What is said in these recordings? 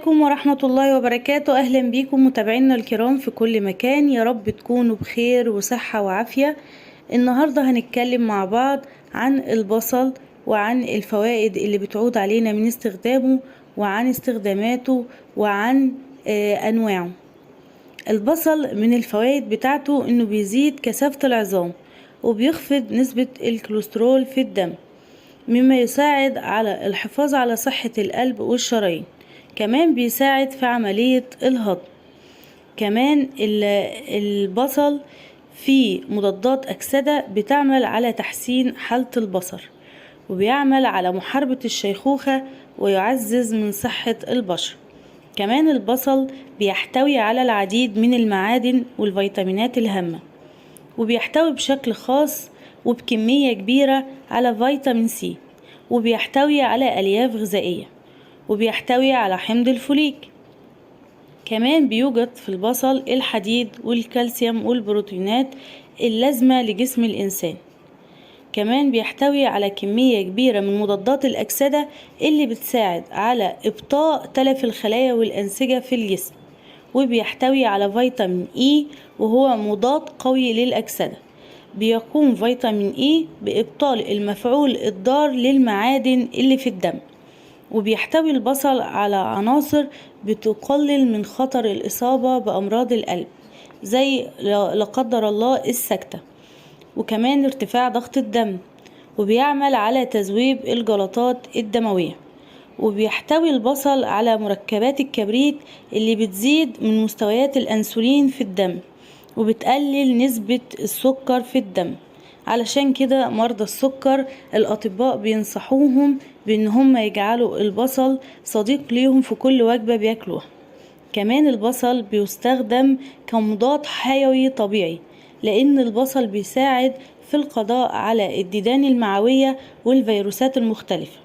عليكم ورحمة الله وبركاته. أهلا بيكم متابعينا الكرام في كل مكان، يا رب تكونوا بخير وصحة وعافية. النهاردة هنتكلم مع بعض عن البصل وعن الفوائد اللي بتعود علينا من استخدامه وعن استخداماته وعن أنواعه. البصل من الفوائد بتاعته إنه بيزيد كثافة العظام وبيخفض نسبة الكوليسترول في الدم، مما يساعد على الحفاظ على صحة القلب والشرايين. كمان بيساعد في عملية الهضم. كمان البصل فيه مضادات أكسدة بتعمل على تحسين حالة البصر، وبيعمل على محاربة الشيخوخة ويعزز من صحة البشرة. كمان البصل بيحتوي على العديد من المعادن والفيتامينات الهامة، وبيحتوي بشكل خاص وبكمية كبيرة على فيتامين سي، وبيحتوي على ألياف غذائية، وبيحتوي على حمض الفوليك. كمان بيوجد في البصل الحديد والكالسيوم والبروتينات اللازمة لجسم الإنسان. كمان بيحتوي على كمية كبيرة من مضادات الأكسدة اللي بتساعد على إبطاء تلف الخلايا والأنسجة في الجسم. وبيحتوي على فيتامين إي وهو مضاد قوي للأكسدة. بيقوم فيتامين إي بإبطال المفعول الضار للمعادن اللي في الدم. وبيحتوي البصل على عناصر بتقلل من خطر الإصابة بأمراض القلب، زي لا قدر الله السكتة، وكمان ارتفاع ضغط الدم، وبيعمل على تذويب الجلطات الدموية. وبيحتوي البصل على مركبات الكبريت اللي بتزيد من مستويات الأنسولين في الدم، وبتقلل نسبة السكر في الدم. علشان كده مرضى السكر الأطباء بينصحوهم بأن هم يجعلوا البصل صديق ليهم في كل وجبة بياكلوها. كمان البصل بيستخدم كمضاد حيوي طبيعي، لأن البصل بيساعد في القضاء على الديدان المعوية والفيروسات المختلفة،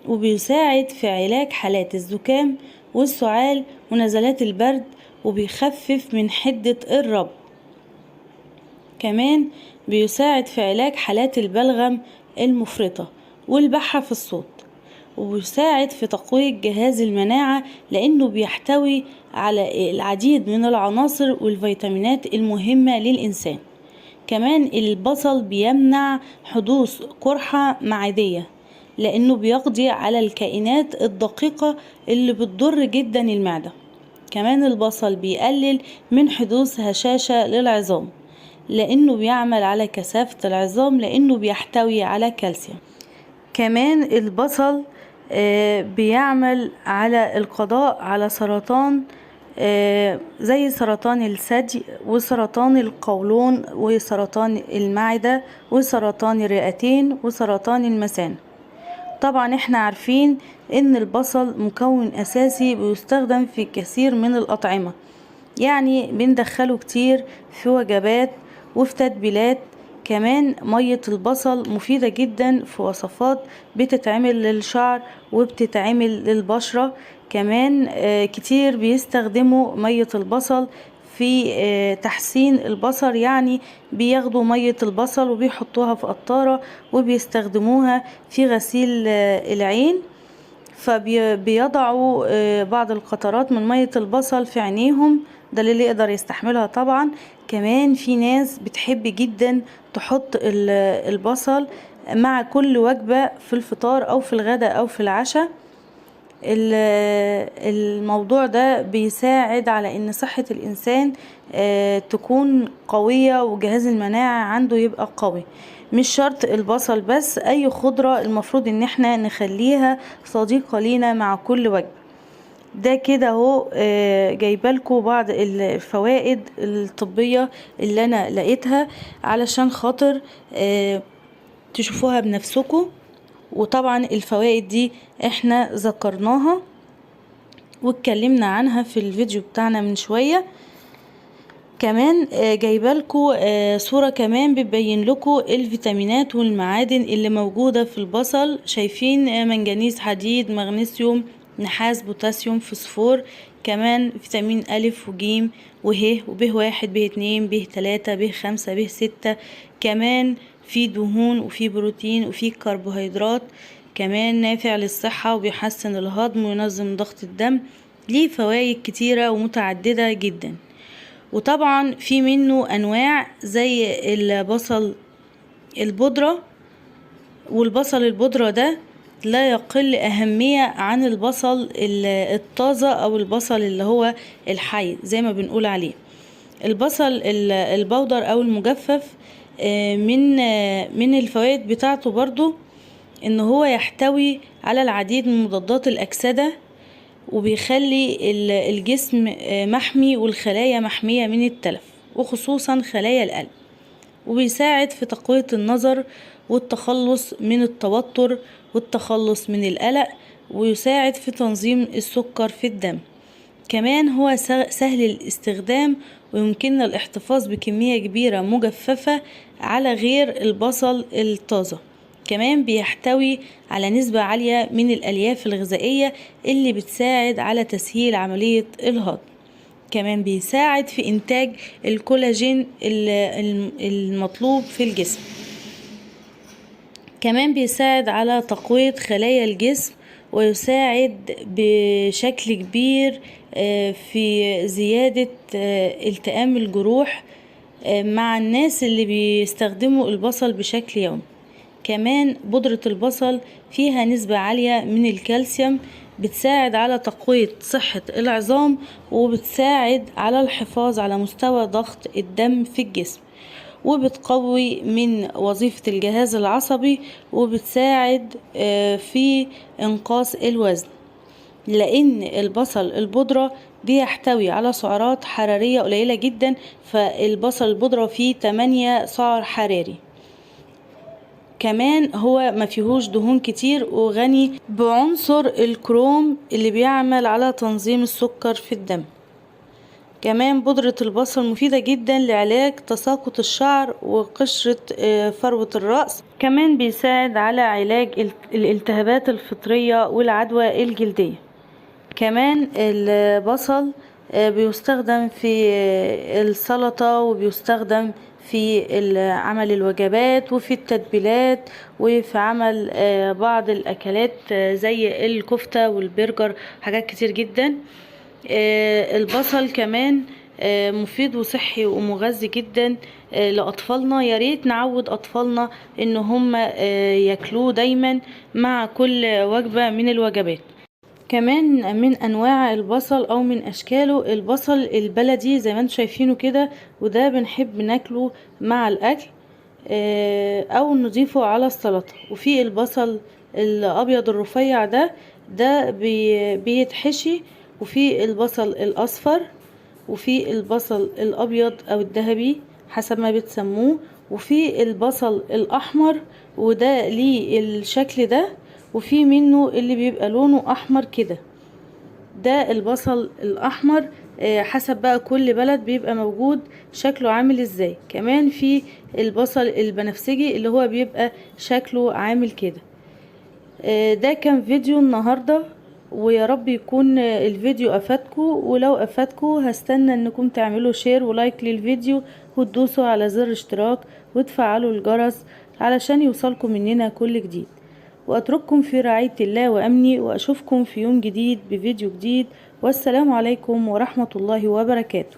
وبيساعد في علاج حالات الزكام والسعال ونزلات البرد، وبيخفف من حدة الربو. كمان بيساعد في علاج حالات البلغم المفرطة والبحة في الصوت، وبيساعد في تقوية جهاز المناعة لأنه بيحتوي على العديد من العناصر والفيتامينات المهمة للإنسان. كمان البصل بيمنع حدوث قرحة معدية، لأنه بيقضي على الكائنات الدقيقة اللي بتضر جدا المعدة. كمان البصل بيقلل من حدوث هشاشة للعظام، لأنه بيعمل على كثافة العظام، لأنه بيحتوي على كالسيوم. كمان البصل بيعمل على القضاء على سرطان زي سرطان الثدي وسرطان القولون وسرطان المعدة وسرطان الرئتين وسرطان المثانة. طبعا احنا عارفين ان البصل مكون اساسي بيستخدم في كثير من الاطعمة، يعني بندخله كتير في وجبات وفي تتبيلات. كمان مية البصل مفيدة جدا في وصفات بتتعمل للشعر وبتتعمل للبشرة. كمان كتير بيستخدموا مية البصل في تحسين البصر، يعني بياخدوا مية البصل وبيحطوها في قطارة وبيستخدموها في غسيل العين، فبيضعوا بعض القطرات من مية البصل في عينيهم، ده اللي يقدر يستحملها طبعا. كمان في ناس بتحب جدا تحط البصل مع كل وجبة في الفطار أو في الغداء أو في العشاء. الموضوع ده بيساعد على ان صحة الانسان تكون قوية وجهاز المناعة عنده يبقى قوي. مش شرط البصل بس، اي خضرة المفروض ان احنا نخليها صديقة لينا مع كل وجبة. ده كده اهو جايبالكوا بعض الفوائد الطبية اللي انا لقيتها علشان خاطر تشوفوها بنفسكم. وطبعا الفوائد دي احنا ذكرناها واتكلمنا عنها في الفيديو بتاعنا من شوية. كمان جايبالكوا صورة كمان بتبين لكم الفيتامينات والمعادن اللي موجودة في البصل. شايفين منجنيز، حديد، مغنيسيوم، نحاس، بوتاسيوم، فوسفور، كمان فيتامين ألف وجيم وه وب واحد، ب اتنين، ب تلاتة، ب خمسة، ب ستة. كمان في دهون وفي بروتين وفي كربوهيدرات. كمان نافع للصحة وبيحسن الهضم وينظم ضغط الدم. ليه فوائد كتيرة ومتعددة جدا. وطبعا في منه انواع زي البصل البودرة، والبصل البودرة ده لا يقل أهمية عن البصل الطازة أو البصل اللي هو الحي زي ما بنقول عليه. البصل البودر أو المجفف من الفوائد بتاعته برضو إن هو يحتوي على العديد من مضادات الأكسدة، وبيخلي الجسم محمي والخلايا محمية من التلف، وخصوصا خلايا القلب. وبيساعد في تقوية النظر والتخلص من التوتر والتخلص من القلق، ويساعد في تنظيم السكر في الدم. كمان هو سهل الاستخدام، ويمكننا الاحتفاظ بكمية كبيرة مجففة على غير البصل الطازة. كمان بيحتوي على نسبة عالية من الألياف الغذائية اللي بتساعد على تسهيل عملية الهضم. كمان بيساعد في إنتاج الكولاجين المطلوب في الجسم. كمان بيساعد على تقوية خلايا الجسم، ويساعد بشكل كبير في زيادة التئام الجروح مع الناس اللي بيستخدموا البصل بشكل يومي. كمان بودرة البصل فيها نسبة عالية من الكالسيوم، بتساعد على تقوية صحة العظام، وبتساعد على الحفاظ على مستوى ضغط الدم في الجسم، وبتقوي من وظيفة الجهاز العصبي، وبتساعد في إنقاص الوزن، لأن البصل البودرة بيحتوي على سعرات حرارية قليلة جدا. فالبصل البودرة فيه 8 سعر حراري. كمان هو ما فيهوش دهون كتير، وغني بعنصر الكروم اللي بيعمل على تنظيم السكر في الدم. كمان بودرة البصل مفيدة جدا لعلاج تساقط الشعر وقشرة فروة الرأس. كمان بيساعد على علاج الالتهابات الفطرية والعدوى الجلدية. كمان البصل بيستخدم في السلطة، وبيستخدم في عمل الوجبات، وفي التتبيلات، وفي عمل بعض الأكلات زي الكفتة والبرجر، حاجات كتير جدا. البصل كمان مفيد وصحي ومغذي جدا لأطفالنا. يا ريت نعود أطفالنا إن هم ياكلوه دايما مع كل وجبة من الوجبات. كمان من انواع البصل او من اشكاله البصل البلدي زي ما انتم شايفينه كده، وده بنحب ناكله مع الاكل او نضيفه على السلطة. وفي البصل الابيض الرفيع ده بيتحشي. وفي البصل الاصفر، وفي البصل الابيض او الذهبي حسب ما بتسموه، وفي البصل الاحمر وده ليه الشكل ده، وفي منه اللي بيبقى لونه احمر كده. ده البصل الاحمر حسب بقى كل بلد بيبقى موجود شكله عامل ازاي. كمان في البصل البنفسجي اللي هو بيبقى شكله عامل كده. ده كان فيديو النهاردة، ويا رب يكون الفيديو افادكم. ولو افادكم هستنى انكم تعملوا شير ولايك للفيديو، وتدوسوا على زر اشتراك، وتفعلوا الجرس علشان يوصلكم مننا كل جديد. واترككم في رعاية الله وامني، واشوفكم في يوم جديد بفيديو جديد. والسلام عليكم ورحمة الله وبركاته.